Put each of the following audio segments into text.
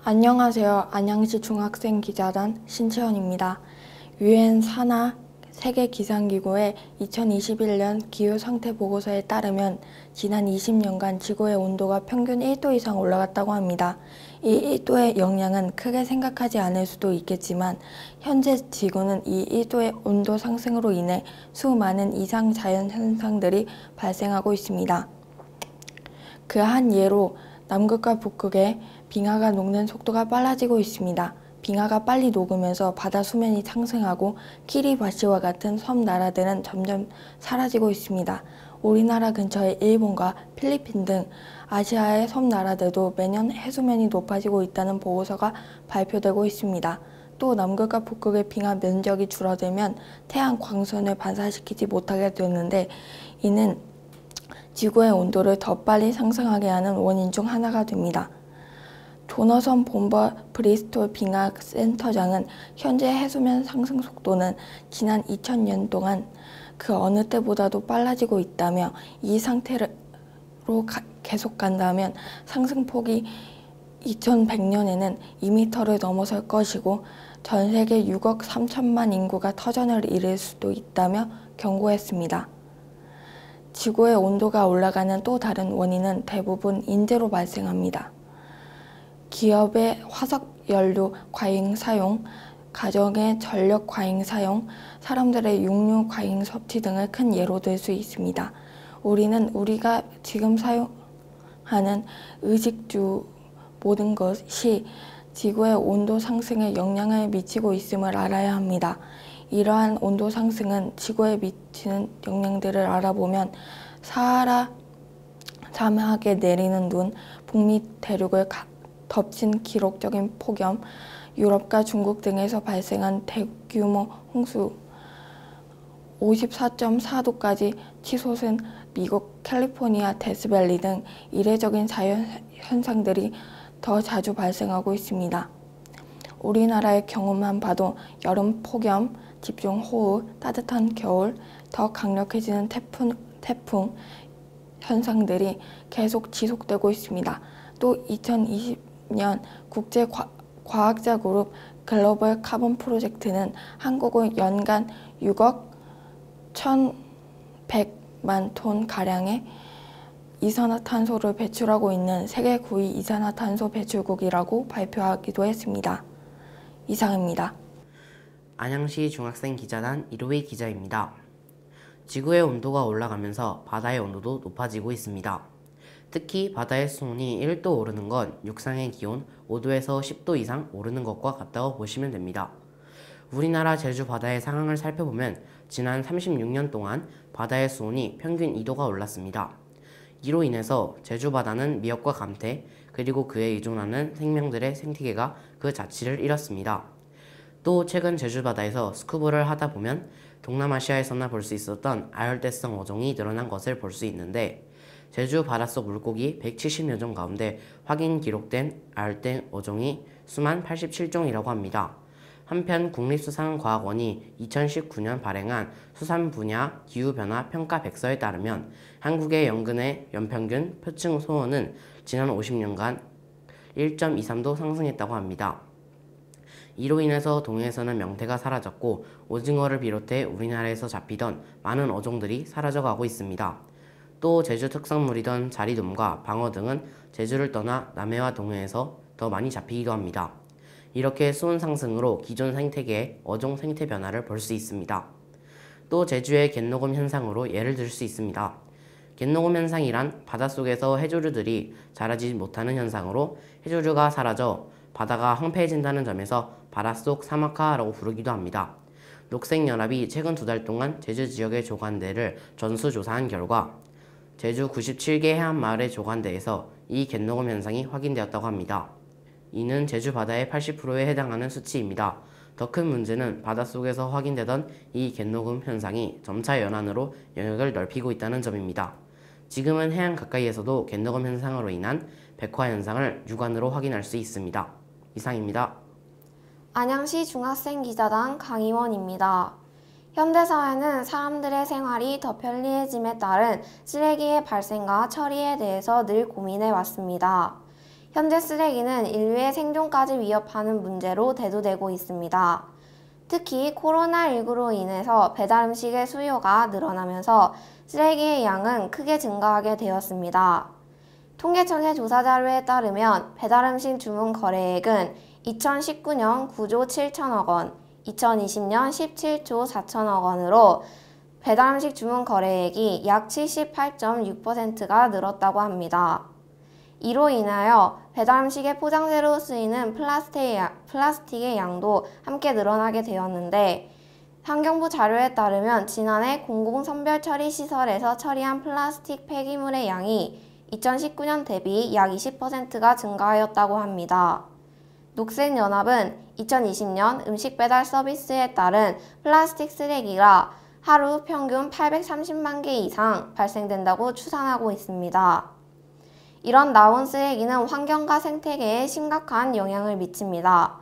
안녕하세요. 안양시 중학생 기자단 신채연입니다. 유엔 산하 세계기상기구의 2021년 기후상태 보고서에 따르면 지난 20년간 지구의 온도가 평균 1도 이상 올라갔다고 합니다. 이 1도의 영향은 크게 생각하지 않을 수도 있겠지만 현재 지구는 이 1도의 온도 상승으로 인해 수많은 이상 자연현상들이 발생하고 있습니다. 그 한 예로 남극과 북극의 빙하가 녹는 속도가 빨라지고 있습니다. 빙하가 빨리 녹으면서 바다 수면이 상승하고 키리바시와 같은 섬 나라들은 점점 사라지고 있습니다. 우리나라 근처의 일본과 필리핀 등 아시아의 섬 나라들도 매년 해수면이 높아지고 있다는 보고서가 발표되고 있습니다. 또 남극과 북극의 빙하 면적이 줄어들면 태양 광선을 반사시키지 못하게 되는데 이는 지구의 온도를 더 빨리 상승하게 하는 원인 중 하나가 됩니다. 조너선 본버 브리스톨 빙하 센터장은 현재 해수면 상승 속도는 지난 2000년 동안 그 어느 때보다도 빨라지고 있다며 이 상태로 계속 간다면 상승폭이 2100년에는 2m를 넘어설 것이고 전 세계 6억 3천만 인구가 터전을 잃을 수도 있다며 경고했습니다. 지구의 온도가 올라가는 또 다른 원인은 대부분 인재로 발생합니다. 기업의 화석연료 과잉 사용, 가정의 전력 과잉 사용, 사람들의 육류 과잉 섭취 등을 큰 예로 들 수 있습니다. 우리가 지금 사용하는 의식주 모든 것이 지구의 온도 상승에 영향을 미치고 있음을 알아야 합니다. 이러한 온도 상승은 지구에 미치는 영향들을 알아보면 사하라 사막에 내리는 눈, 북미 대륙을 덮친 기록적인 폭염, 유럽과 중국 등에서 발생한 대규모 홍수, 54.4도까지 치솟은 미국 캘리포니아 데스밸리 등 이례적인 자연현상들이 더 자주 발생하고 있습니다. 우리나라의 경우만 봐도 여름 폭염, 집중호우, 따뜻한 겨울, 더 강력해지는 태풍 현상들이 계속 지속되고 있습니다. 또 2020년 국제과학자 그룹 글로벌 카본 프로젝트는 한국은 연간 6억 1,100만 톤 가량의 이산화탄소를 배출하고 있는 세계 9위 이산화탄소 배출국이라고 발표하기도 했습니다. 이상입니다. 안양시 중학생 기자단 이로희 기자입니다. 지구의 온도가 올라가면서 바다의 온도도 높아지고 있습니다. 특히 바다의 수온이 1도 오르는 건 육상의 기온 5도에서 10도 이상 오르는 것과 같다고 보시면 됩니다. 우리나라 제주 바다의 상황을 살펴보면 지난 36년 동안 바다의 수온이 평균 2도가 올랐습니다. 이로 인해서 제주 바다는 미역과 감태 그리고 그에 의존하는 생명들의 생태계가 그 자취를 잃었습니다. 또 최근 제주 바다에서 스쿠버를 하다 보면 동남아시아에서나 볼 수 있었던 아열대성 어종이 늘어난 것을 볼 수 있는데 제주 바닷속 물고기 170여 종 가운데 확인 기록된 아열대 어종이 수만 87종이라고 합니다. 한편 국립수산과학원이 2019년 발행한 수산 분야 기후변화 평가 백서에 따르면 한국의 연근의 연평균 표층 소원은 지난 50년간 1.23도 상승했다고 합니다. 이로 인해서 동해에서는 명태가 사라졌고 오징어를 비롯해 우리나라에서 잡히던 많은 어종들이 사라져가고 있습니다. 또 제주 특산물이던 자리돔과 방어 등은 제주를 떠나 남해와 동해에서 더 많이 잡히기도 합니다. 이렇게 수온 상승으로 기존 생태계의 어종 생태 변화를 볼 수 있습니다. 또 제주의 갯녹음 현상으로 예를 들 수 있습니다. 갯녹음 현상이란 바닷속에서 해조류들이 자라지 못하는 현상으로 해조류가 사라져 바다가 황폐해진다는 점에서 바닷속 사막화라고 부르기도 합니다. 녹색연합이 최근 2달 동안 제주 지역의 조간대를 전수조사한 결과 제주 97개 해안마을의 조간대에서 이 갯녹음 현상이 확인되었다고 합니다. 이는 제주 바다의 80%에 해당하는 수치입니다. 더 큰 문제는 바닷속에서 확인되던 이 갯녹음 현상이 점차 연안으로 영역을 넓히고 있다는 점입니다. 지금은 해안 가까이에서도 갯녹음 현상으로 인한 백화 현상을 육안으로 확인할 수 있습니다. 이상입니다. 안양시 중학생 기자단 강희원입니다. 현대사회는 사람들의 생활이 더 편리해짐에 따른 쓰레기의 발생과 처리에 대해서 늘 고민해 왔습니다. 현재 쓰레기는 인류의 생존까지 위협하는 문제로 대두되고 있습니다. 특히 코로나19로 인해서 배달 음식의 수요가 늘어나면서 쓰레기의 양은 크게 증가하게 되었습니다. 통계청의 조사 자료에 따르면 배달 음식 주문 거래액은 2019년 9조 7천억 원, 2020년 17조 4천억 원으로 배달 음식 주문 거래액이 약 78.6%가 늘었다고 합니다. 이로 인하여 배달 음식의 포장재로 쓰이는 플라스틱의 양도 함께 늘어나게 되었는데, 환경부 자료에 따르면 지난해 공공선별처리시설에서 처리한 플라스틱 폐기물의 양이 2019년 대비 약 20%가 증가하였다고 합니다. 녹색연합은 2020년 음식 배달 서비스에 따른 플라스틱 쓰레기가 하루 평균 830만 개 이상 발생된다고 추산하고 있습니다. 이런 나온 쓰레기는 환경과 생태계에 심각한 영향을 미칩니다.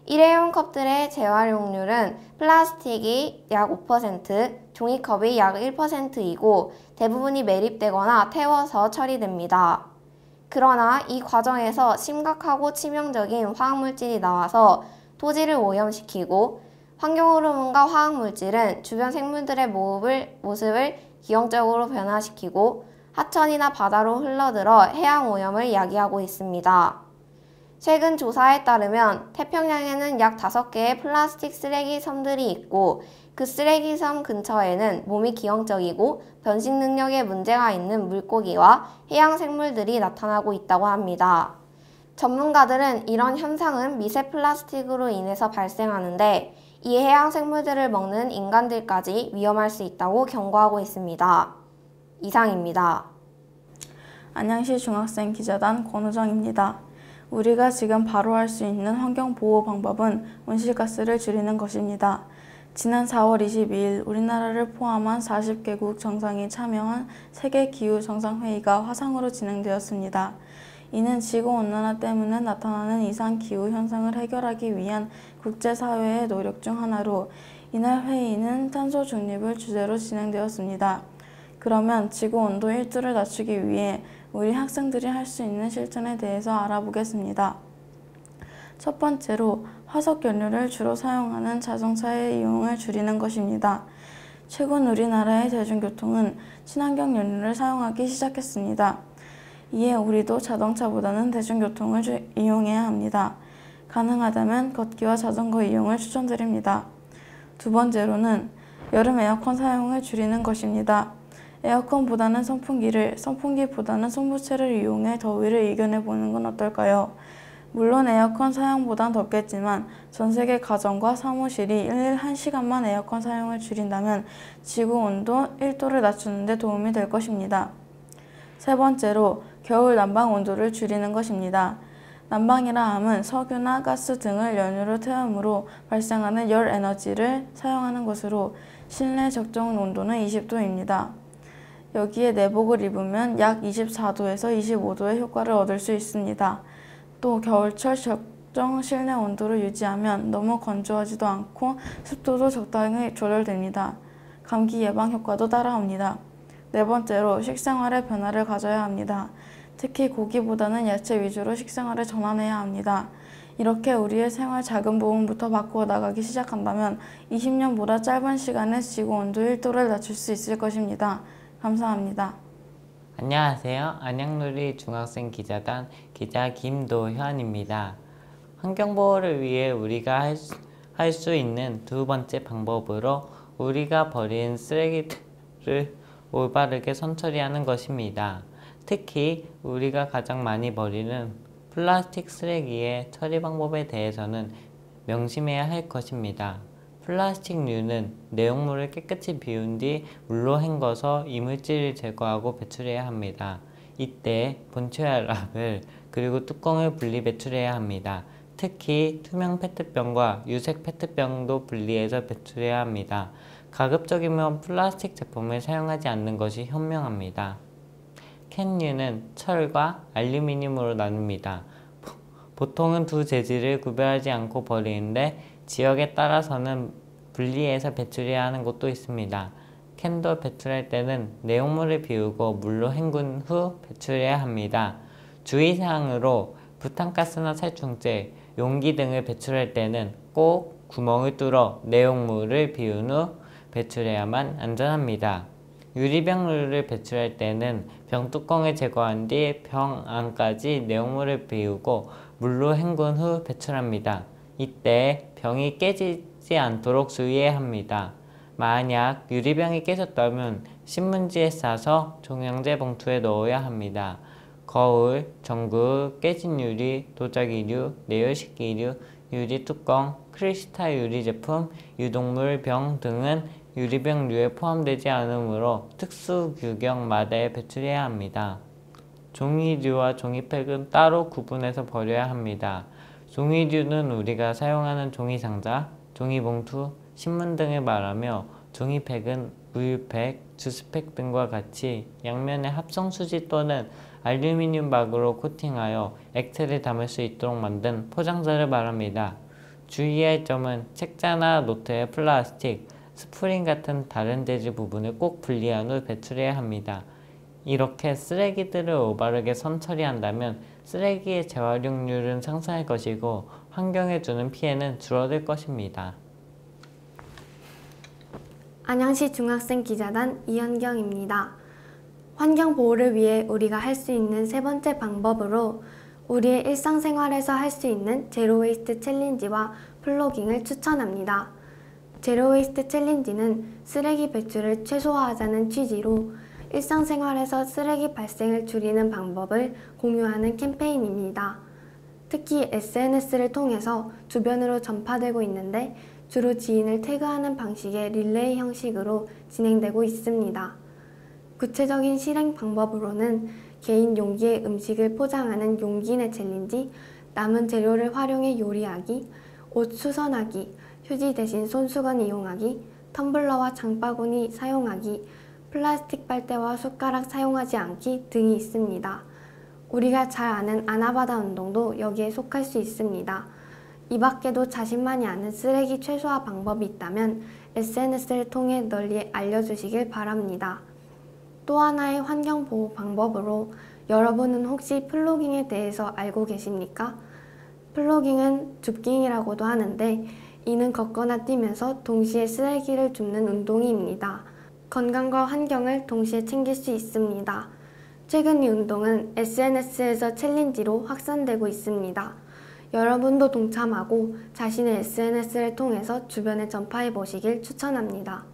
일회용 컵들의 재활용률은 플라스틱이 약 5%, 종이컵이 약 1%이고 대부분이 매립되거나 태워서 처리됩니다. 그러나 이 과정에서 심각하고 치명적인 화학물질이 나와서 토지를 오염시키고, 환경호르몬과 화학물질은 주변 생물들의 모습을 기형적으로 변화시키고 하천이나 바다로 흘러들어 해양오염을 야기하고 있습니다. 최근 조사에 따르면 태평양에는 약 5개의 플라스틱 쓰레기 섬들이 있고, 그 쓰레기 섬 근처에는 몸이 기형적이고 변식 능력에 문제가 있는 물고기와 해양 생물들이 나타나고 있다고 합니다. 전문가들은 이런 현상은 미세 플라스틱으로 인해서 발생하는데, 이 해양 생물들을 먹는 인간들까지 위험할 수 있다고 경고하고 있습니다. 이상입니다. 안양시 중학생 기자단 권우정입니다. 우리가 지금 바로 할 수 있는 환경보호 방법은 온실가스를 줄이는 것입니다. 지난 4월 22일 우리나라를 포함한 40개국 정상이 참여한 세계기후정상회의가 화상으로 진행되었습니다. 이는 지구온난화 때문에 나타나는 이상기후 현상을 해결하기 위한 국제사회의 노력 중 하나로, 이날 회의는 탄소 중립을 주제로 진행되었습니다. 그러면 지구온도 1도를 낮추기 위해 우리 학생들이 할 수 있는 실천에 대해서 알아보겠습니다. 첫 번째로 화석연료를 주로 사용하는 자동차의 이용을 줄이는 것입니다. 최근 우리나라의 대중교통은 친환경 연료를 사용하기 시작했습니다. 이에 우리도 자동차보다는 대중교통을 이용해야 합니다. 가능하다면 걷기와 자전거 이용을 추천드립니다. 두 번째로는 여름 에어컨 사용을 줄이는 것입니다. 에어컨보다는 선풍기를, 선풍기보다는 손부채를 이용해 더위를 이겨내보는 건 어떨까요? 물론 에어컨 사용보단 덥겠지만 전세계 가정과 사무실이 일일 1시간만 에어컨 사용을 줄인다면 지구온도 1도를 낮추는 데 도움이 될 것입니다. 세 번째로 겨울 난방 온도를 줄이는 것입니다. 난방이라 함은 석유나 가스 등을 연료로 태우므로 발생하는 열 에너지를 사용하는 것으로, 실내 적정 온도는 20도입니다. 여기에 내복을 입으면 약 24도에서 25도의 효과를 얻을 수 있습니다. 또 겨울철 적정 실내 온도를 유지하면 너무 건조하지도 않고 습도도 적당히 조절됩니다. 감기 예방 효과도 따라옵니다. 네 번째로 식생활의 변화를 가져야 합니다. 특히 고기보다는 야채 위주로 식생활을 전환해야 합니다. 이렇게 우리의 생활 작은 부분부터 바꾸어 나가기 시작한다면 20년보다 짧은 시간에 지구온도 1도를 낮출 수 있을 것입니다. 감사합니다. 안녕하세요. 안양누리 중학생 기자단 기자 김도현입니다. 환경보호를 위해 우리가 할 수 있는 두 번째 방법으로 우리가 버린 쓰레기를 올바르게 선처리하는 것입니다. 특히 우리가 가장 많이 버리는 플라스틱 쓰레기의 처리 방법에 대해서는 명심해야 할 것입니다. 플라스틱류는 내용물을 깨끗이 비운 뒤 물로 헹궈서 이물질을 제거하고 배출해야 합니다. 이때 본체와 랍을 그리고 뚜껑을 분리 배출해야 합니다. 특히 투명 페트병과 유색 페트병도 분리해서 배출해야 합니다. 가급적이면 플라스틱 제품을 사용하지 않는 것이 현명합니다. 캔류는 철과 알루미늄으로 나눕니다. 보통은 두 재질을 구별하지 않고 버리는데 지역에 따라서는 분리해서 배출해야 하는 곳도 있습니다. 캔도 배출할 때는 내용물을 비우고 물로 헹군 후 배출해야 합니다. 주의사항으로 부탄가스나 살충제, 용기 등을 배출할 때는 꼭 구멍을 뚫어 내용물을 비운 후 배출해야만 안전합니다. 유리병을 배출할 때는 병뚜껑을 제거한 뒤 병 안까지 내용물을 비우고 물로 헹군 후 배출합니다. 이때 병이 깨지지 않도록 주의해야 합니다. 만약 유리병이 깨졌다면 신문지에 싸서 종량제 봉투에 넣어야 합니다. 거울, 전구, 깨진 유리, 도자기류, 내열식기류, 유리뚜껑, 크리스탈 유리 제품, 유독물 병 등은 유리병류에 포함되지 않으므로 특수 규격 마다에 배출해야 합니다. 종이류와 종이팩은 따로 구분해서 버려야 합니다. 종이류는 우리가 사용하는 종이상자, 종이봉투, 신문 등을 말하며 종이팩은 우유팩, 주스팩 등과 같이 양면에 합성수지 또는 알루미늄 막으로 코팅하여 액체를 담을 수 있도록 만든 포장재를 말합니다. 주의할 점은 책자나 노트의 플라스틱, 스프링 같은 다른 재질 부분을 꼭 분리한 후 배출해야 합니다. 이렇게 쓰레기들을 올바르게 선처리한다면 쓰레기의 재활용률은 상승할 것이고 환경에 주는 피해는 줄어들 것입니다. 안양시 중학생 기자단 이현경입니다. 환경보호를 위해 우리가 할 수 있는 세 번째 방법으로 우리의 일상생활에서 할 수 있는 제로웨이스트 챌린지와 플로깅을 추천합니다. 제로웨이스트 챌린지는 쓰레기 배출을 최소화하자는 취지로 일상생활에서 쓰레기 발생을 줄이는 방법을 공유하는 캠페인입니다. 특히 SNS를 통해서 주변으로 전파되고 있는데 주로 지인을 태그하는 방식의 릴레이 형식으로 진행되고 있습니다. 구체적인 실행 방법으로는 개인 용기에 음식을 포장하는 용기내 챌린지, 남은 재료를 활용해 요리하기, 옷 수선하기, 휴지 대신 손수건 이용하기, 텀블러와 장바구니 사용하기, 플라스틱 빨대와 숟가락 사용하지 않기 등이 있습니다. 우리가 잘 아는 아나바다 운동도 여기에 속할 수 있습니다. 이 밖에도 자신만이 아는 쓰레기 최소화 방법이 있다면 SNS를 통해 널리 알려주시길 바랍니다. 또 하나의 환경보호 방법으로 여러분은 혹시 플로깅에 대해서 알고 계십니까? 플로깅은 줍깅이라고도 하는데 이는 걷거나 뛰면서 동시에 쓰레기를 줍는 운동입니다. 건강과 환경을 동시에 챙길 수 있습니다. 최근 이 운동은 SNS에서 챌린지로 확산되고 있습니다. 여러분도 동참하고 자신의 SNS를 통해서 주변에 전파해 보시길 추천합니다.